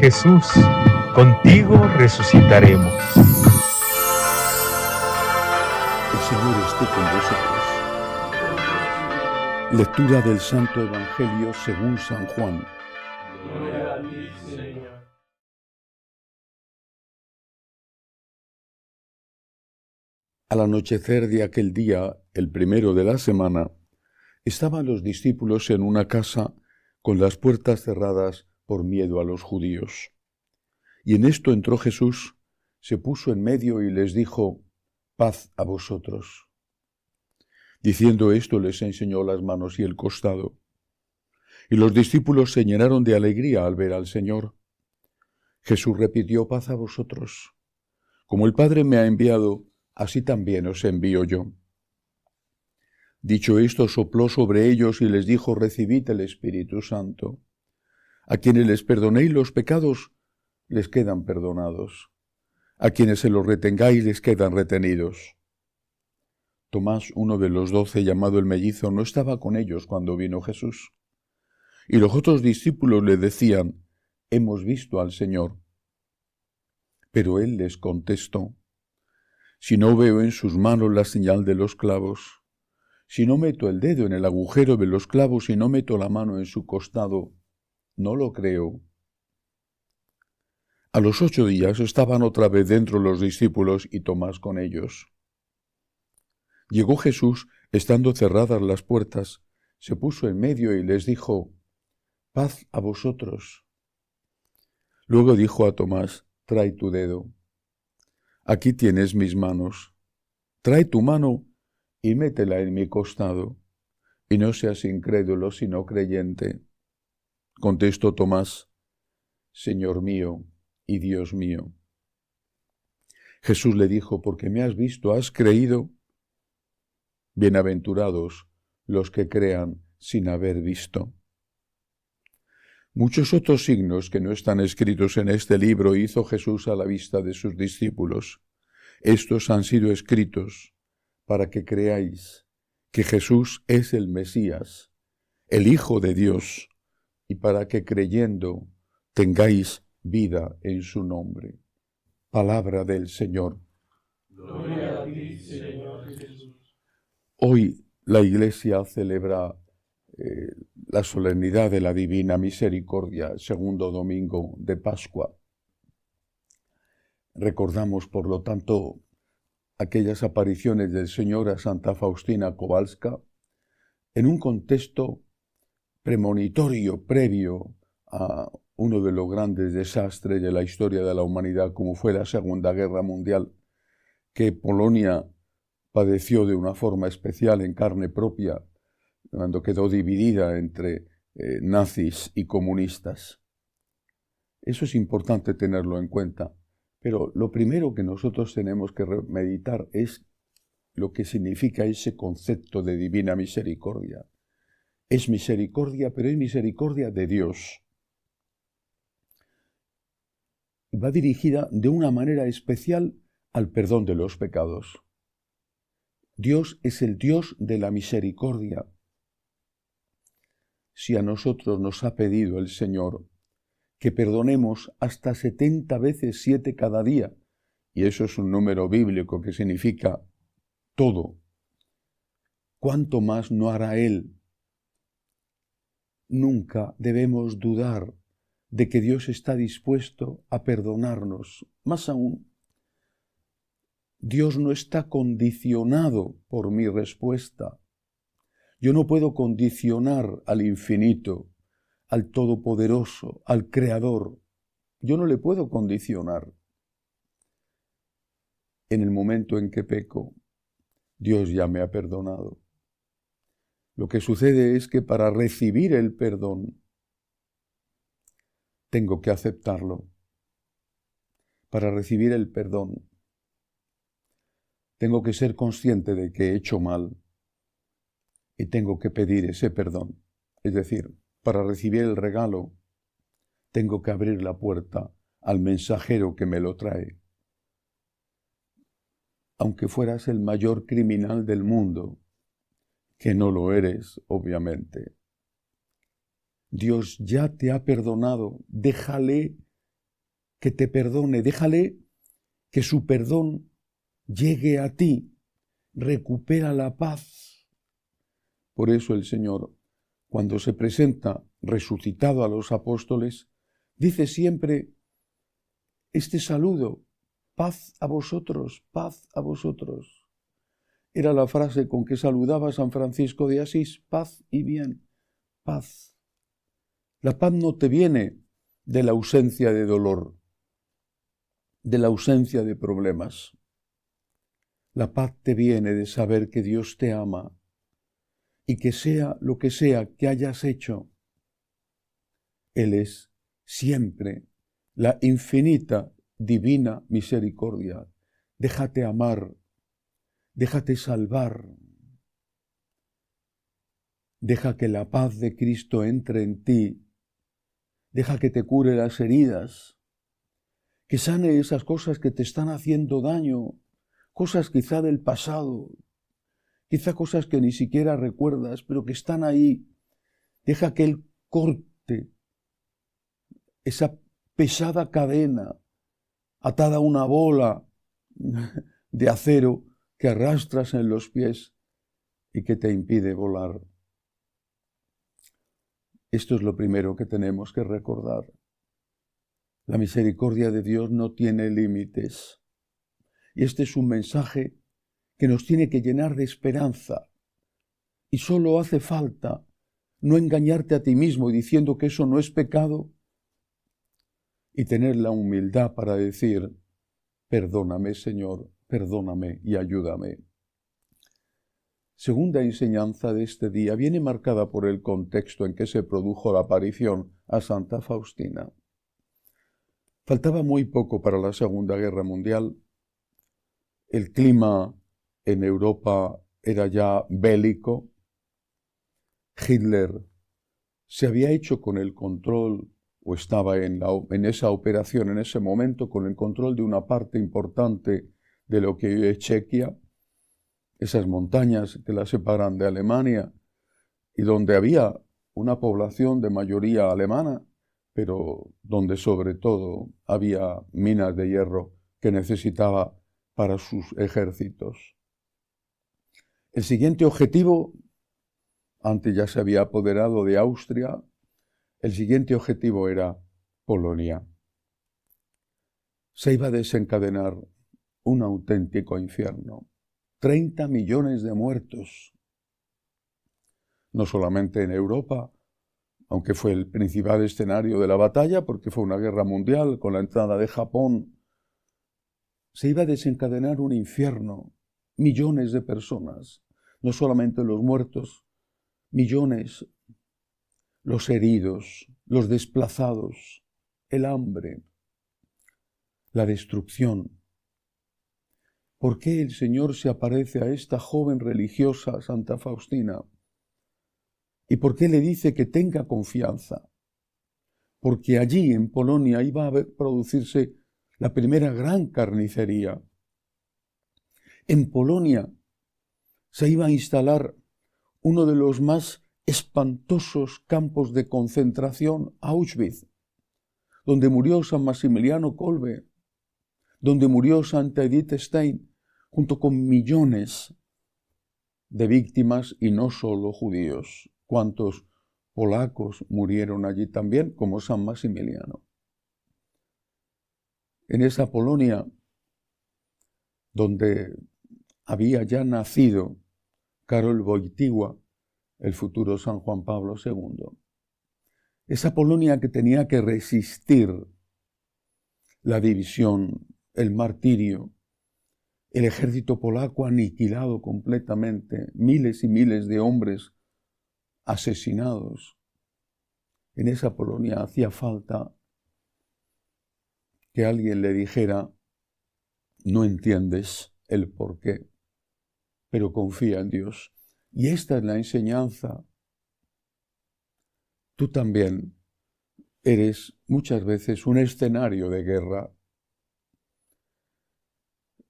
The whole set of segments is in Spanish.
Jesús, contigo resucitaremos. El Señor esté con vosotros. Lectura del Santo Evangelio según San Juan. Gloria a ti, Señor. Al anochecer de aquel día, el primero de la semana, estaban los discípulos en una casa con las puertas cerradas por miedo a los judíos. Y en esto entró Jesús, se puso en medio y les dijo: «Paz a vosotros». Diciendo esto, les enseñó las manos y el costado. Y los discípulos se llenaron de alegría al ver al Señor. Jesús repitió: «Paz a vosotros. Como el Padre me ha enviado, así también os envío yo». Dicho esto, sopló sobre ellos y les dijo: «Recibid el Espíritu Santo. A quienes les perdonéis los pecados, les quedan perdonados. A quienes se los retengáis, les quedan retenidos». Tomás, uno de los 12, llamado el mellizo, no estaba con ellos cuando vino Jesús. Y los otros discípulos le decían: «Hemos visto al Señor». Pero él les contestó: «Si no veo en sus manos la señal de los clavos, si no meto el dedo en el agujero de los clavos y no meto la mano en su costado, no lo creo». A los 8 días estaban otra vez dentro los discípulos y Tomás con ellos. Llegó Jesús, estando cerradas las puertas, se puso en medio y les dijo: «Paz a vosotros». Luego dijo a Tomás: «Trae tu dedo. Aquí tienes mis manos. Trae tu mano y métela en mi costado, y no seas incrédulo, sino creyente». Contestó Tomás: «Señor mío y Dios mío». Jesús le dijo: «Porque me has visto, has creído. Bienaventurados los que crean sin haber visto». Muchos otros signos que no están escritos en este libro hizo Jesús a la vista de sus discípulos. Estos han sido escritos para que creáis que Jesús es el Mesías, el Hijo de Dios, y para que creyendo tengáis vida en su nombre. Palabra del Señor. Gloria a ti, Señor Jesús. Hoy la Iglesia celebra la solemnidad de la Divina Misericordia, segundo domingo de Pascua. Recordamos, por lo tanto, aquellas apariciones del Señor a Santa Faustina Kowalska en un contexto premonitorio, previo a uno de los grandes desastres de la historia de la humanidad, como fue la Segunda Guerra Mundial, que Polonia padeció de una forma especial en carne propia, cuando quedó dividida entre nazis y comunistas. Eso es importante tenerlo en cuenta, pero lo primero que nosotros tenemos que meditar es lo que significa ese concepto de divina misericordia. Es misericordia, pero es misericordia de Dios. Y va dirigida de una manera especial al perdón de los pecados. Dios es el Dios de la misericordia. Si a nosotros nos ha pedido el Señor que perdonemos hasta 70 veces 7 cada día, y eso es un número bíblico que significa todo, ¿cuánto más no hará Él? Nunca debemos dudar de que Dios está dispuesto a perdonarnos. Más aún, Dios no está condicionado por mi respuesta. Yo no puedo condicionar al infinito, al todopoderoso, al creador. Yo no le puedo condicionar. En el momento en que peco, Dios ya me ha perdonado. Lo que sucede es que para recibir el perdón, tengo que aceptarlo. Para recibir el perdón, tengo que ser consciente de que he hecho mal y tengo que pedir ese perdón. Es decir, para recibir el regalo, tengo que abrir la puerta al mensajero que me lo trae. Aunque fueras el mayor criminal del mundo, que no lo eres, obviamente, Dios ya te ha perdonado. Déjale que te perdone, déjale que su perdón llegue a ti, recupera la paz. Por eso el Señor, cuando se presenta resucitado a los apóstoles, dice siempre este saludo: paz a vosotros, paz a vosotros. Era la frase con que saludaba San Francisco de Asís: paz y bien, paz. La paz no te viene de la ausencia de dolor, de la ausencia de problemas. La paz te viene de saber que Dios te ama y que sea lo que sea que hayas hecho, Él es siempre la infinita, divina misericordia. Déjate amar, déjate salvar. Deja que la paz de Cristo entre en ti. Deja que te cure las heridas, que sane esas cosas que te están haciendo daño, cosas quizá del pasado, quizá cosas que ni siquiera recuerdas, pero que están ahí. Deja que Él corte esa pesada cadena atada a una bola de acero que arrastras en los pies y que te impide volar. Esto es lo primero que tenemos que recordar. La misericordia de Dios no tiene límites. Y este es un mensaje que nos tiene que llenar de esperanza. Y solo hace falta no engañarte a ti mismo diciendo que eso no es pecado y tener la humildad para decir: perdóname, Señor, perdóname y ayúdame. Segunda enseñanza de este día viene marcada por el contexto en que se produjo la aparición a Santa Faustina. Faltaba muy poco para la Segunda Guerra Mundial. El clima en Europa era ya bélico. Hitler se había hecho con el control, o estaba en esa operación en ese momento, con el control de una parte importante de lo que hoy es Chequia, esas montañas que la separan de Alemania, y donde había una población de mayoría alemana, pero donde sobre todo había minas de hierro que necesitaba para sus ejércitos. El siguiente objetivo, antes ya se había apoderado de Austria, el siguiente objetivo era Polonia. Se iba a desencadenar un auténtico infierno. 30 millones de muertos. No solamente en Europa, aunque fue el principal escenario de la batalla, porque fue una guerra mundial con la entrada de Japón, se iba a desencadenar un infierno. Millones de personas, no solamente los muertos, millones, los heridos, los desplazados, el hambre, la destrucción. ¿Por qué el Señor se aparece a esta joven religiosa, Santa Faustina? ¿Y por qué le dice que tenga confianza? Porque allí en Polonia iba a producirse la primera gran carnicería. En Polonia se iba a instalar uno de los más espantosos campos de concentración, Auschwitz, donde murió San Maximiliano Kolbe, donde murió Santa Edith Stein, junto con millones de víctimas, y no solo judíos. ¿Cuántos polacos murieron allí también, como San Maximiliano? En esa Polonia, donde había ya nacido Karol Wojtyła, el futuro San Juan Pablo II. Esa Polonia que tenía que resistir la división, el martirio, el ejército polaco aniquilado completamente, miles y miles de hombres asesinados. En esa Polonia hacía falta que alguien le dijera: no entiendes el porqué, pero confía en Dios. Y esta es la enseñanza. Tú también eres muchas veces un escenario de guerra.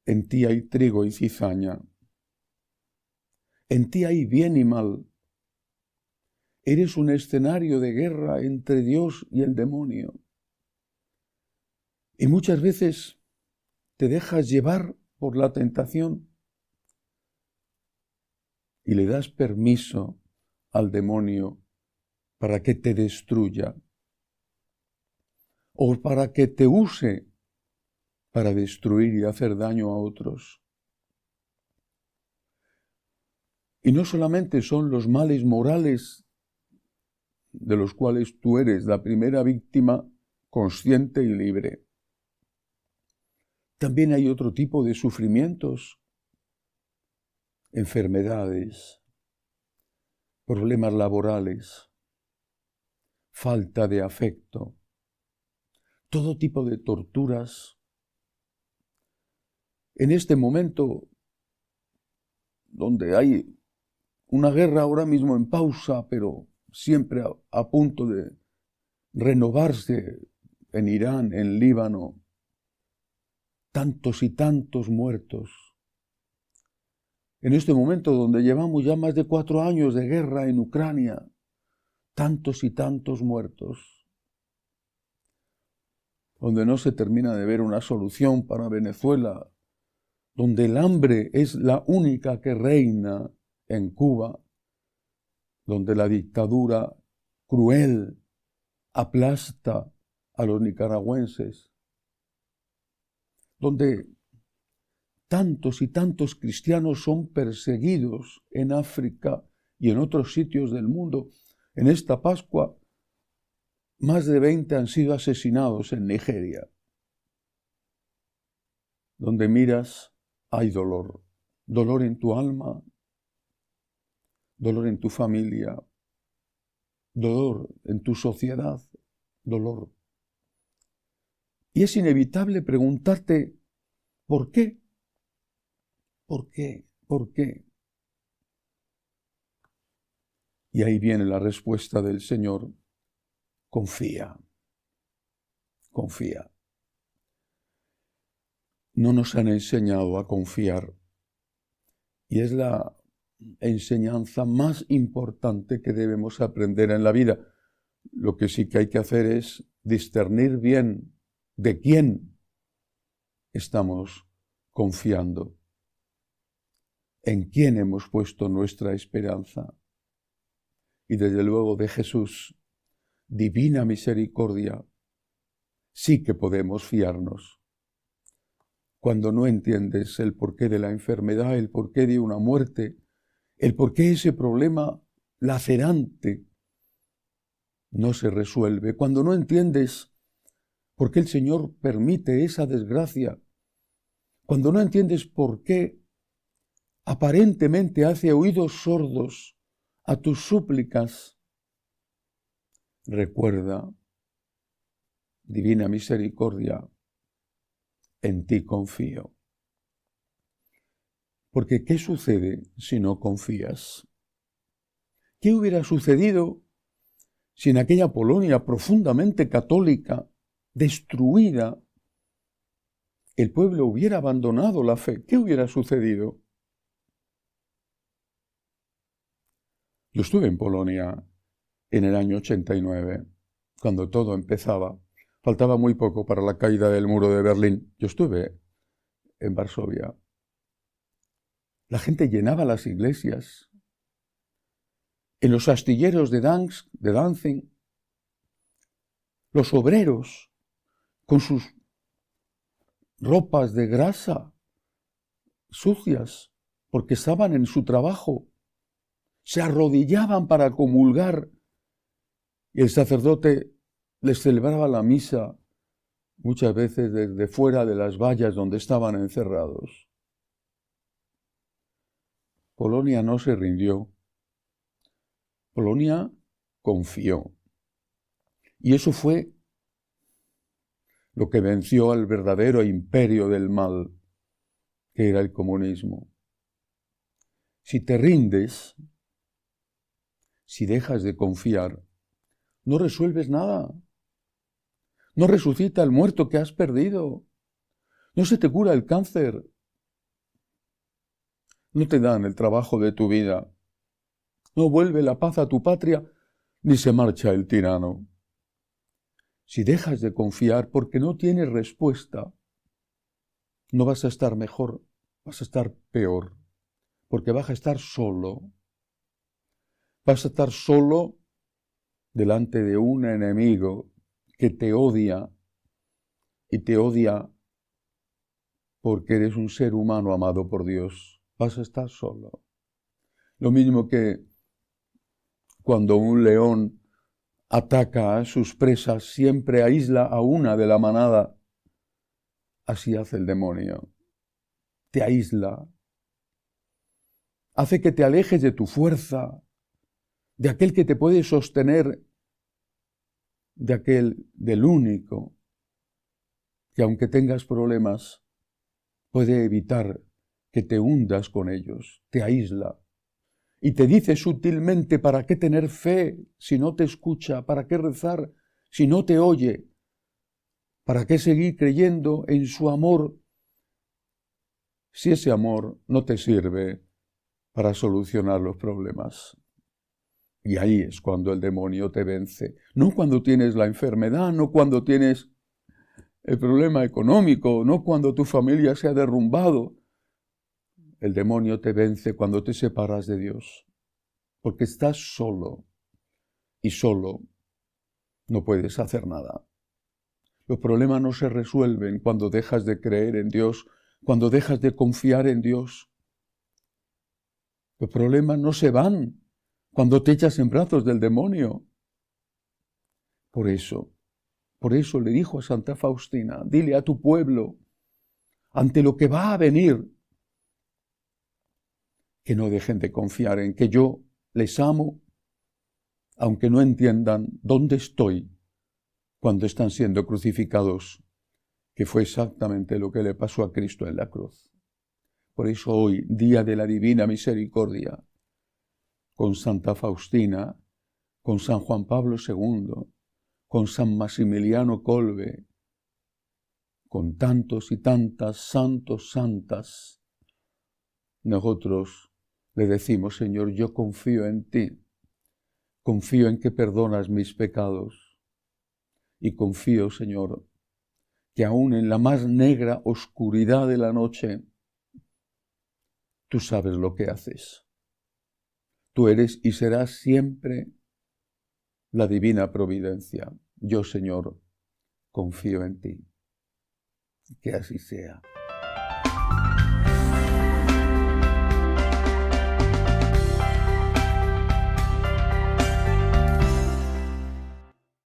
En ti hay trigo y cizaña. En ti hay bien y mal. Eres un escenario de guerra entre Dios y el demonio. Y muchas veces te dejas llevar por la tentación y le das permiso al demonio para que te destruya o para que te use para destruir y hacer daño a otros. Y no solamente son los males morales de los cuales tú eres la primera víctima consciente y libre. También hay otro tipo de sufrimientos, enfermedades, problemas laborales, falta de afecto, todo tipo de torturas. En este momento donde hay una guerra ahora mismo en pausa, pero siempre a punto de renovarse en Irán, en Líbano, tantos y tantos muertos. En este momento donde llevamos ya más de 4 años de guerra en Ucrania, tantos y tantos muertos, donde no se termina de ver una solución para Venezuela, donde el hambre es la única que reina en Cuba, donde la dictadura cruel aplasta a los nicaragüenses, donde tantos y tantos cristianos son perseguidos en África y en otros sitios del mundo. En esta Pascua, más de 20 han sido asesinados en Nigeria. Donde miras, hay dolor. Dolor en tu alma, dolor en tu familia, dolor en tu sociedad, dolor. Y es inevitable preguntarte, ¿por qué? ¿Por qué? ¿Por qué? Y ahí viene la respuesta del Señor. Confía. Confía. No nos han enseñado a confiar. Y es la enseñanza más importante que debemos aprender en la vida. Lo que sí que hay que hacer es discernir bien de quién estamos confiando. ¿En quién hemos puesto nuestra esperanza? Y desde luego de Jesús, divina misericordia, sí que podemos fiarnos. Cuando no entiendes el porqué de la enfermedad, el porqué de una muerte, el porqué ese problema lacerante no se resuelve, cuando no entiendes por qué el Señor permite esa desgracia, cuando no entiendes por qué aparentemente hace oídos sordos a tus súplicas, recuerda, divina misericordia, en ti confío. Porque ¿qué sucede si no confías? ¿Qué hubiera sucedido si en aquella Polonia profundamente católica, destruida, el pueblo hubiera abandonado la fe? ¿Qué hubiera sucedido? Yo estuve en Polonia en el año 89, cuando todo empezaba. Faltaba muy poco para la caída del muro de Berlín. Yo estuve en Varsovia. La gente llenaba las iglesias. En los astilleros de Danzig, los obreros con sus ropas de grasa sucias, porque estaban en su trabajo, se arrodillaban para comulgar y el sacerdote les celebraba la misa muchas veces desde fuera de las vallas donde estaban encerrados. Polonia no se rindió. Polonia confió. Y eso fue lo que venció al verdadero imperio del mal, que era el comunismo. Si te rindes, si dejas de confiar, no resuelves nada. No resucita el muerto que has perdido. No se te cura el cáncer. No te dan el trabajo de tu vida. No vuelve la paz a tu patria, ni se marcha el tirano. si dejas de confiar porque no tienes respuesta, no vas a estar mejor, vas a estar peor, porque vas a estar solo. Vas a estar solo delante de un enemigo que te odia, y te odia porque eres un ser humano amado por Dios. Vas a estar solo. Lo mismo que cuando un león ataca a sus presas, siempre aísla a una de la manada. Así hace el demonio. Te aísla. Hace que te alejes de tu fuerza, de aquel que te puede sostener, del único, que aunque tengas problemas, puede evitar que te hundas con ellos. Te aísla. Y te dice sutilmente, ¿para qué tener fe si no te escucha? ¿Para qué rezar si no te oye? ¿Para qué seguir creyendo en su amor si ese amor no te sirve para solucionar los problemas? Y ahí es cuando el demonio te vence. No cuando tienes la enfermedad, no cuando tienes el problema económico, no cuando tu familia se ha derrumbado. El demonio te vence cuando te separas de Dios, porque estás solo y solo no puedes hacer nada. Los problemas no se resuelven cuando dejas de creer en Dios, cuando dejas de confiar en Dios. Los problemas no se van cuando te echas en brazos del demonio. Por eso le dijo a Santa Faustina, dile a tu pueblo, ante lo que va a venir, que no dejen de confiar en que yo les amo, aunque no entiendan dónde estoy cuando están siendo crucificados, que fue exactamente lo que le pasó a Cristo en la cruz. Por eso hoy, día de la Divina Misericordia, con Santa Faustina, con San Juan Pablo II, con San Maximiliano Kolbe, con tantos y tantas santos, santas, nosotros le decimos, Señor, yo confío en ti, confío en que perdonas mis pecados y confío, Señor, que aún en la más negra oscuridad de la noche, tú sabes lo que haces. Tú eres y serás siempre la divina providencia. Yo, Señor, confío en ti. Que así sea.